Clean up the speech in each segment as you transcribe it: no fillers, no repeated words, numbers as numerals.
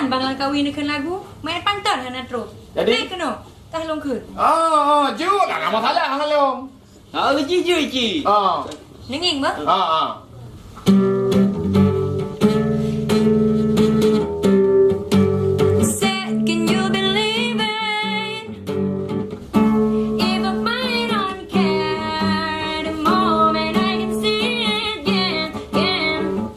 Kan Bang Langkawi ni kan lagu main pantun kan atro. Jadi? Naik kena. Tah long ke. Jujur lah, nggak masalah kalau. Jujur Cik. Nenging ba? Said, can you believe it? If I might not care, the moment I can see it again.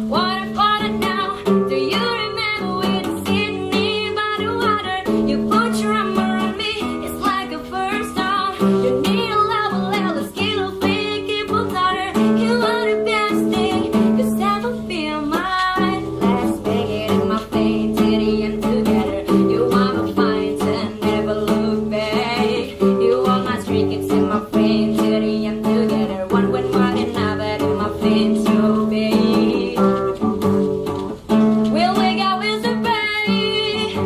What I thought now, do you remember when Sydney by the water? You put your arm around me, it's like a first time. You need a level, a skill of thinking, but harder. You are the best thing that's ever been mine. Let's make it in my face till the end together. You are my find and never look back. You are my streak, it's in my friend till the end together. One when one and another in my friends, so big. We'll wake up with the bay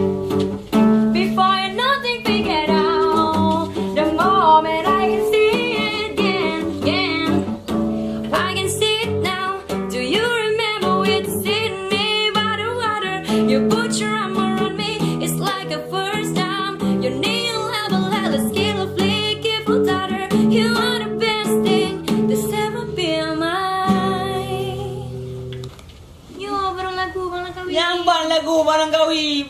before you nothing figured out. The moment I can see it again. I can see it now. Do you remember with Sydney by the water? You put your arm around me, it's like a first time. You need a level, a skill of flicky for daughter. You are the best thing that's ever been mine. Yo, barang lagu, barang kawin. Yang bang lagu barang kawi.